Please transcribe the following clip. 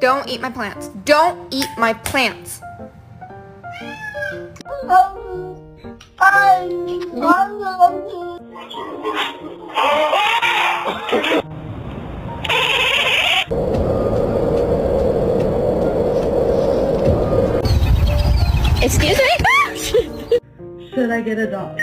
Don't eat my plants. Don't eat my plants. Excuse me? Should I get a dog?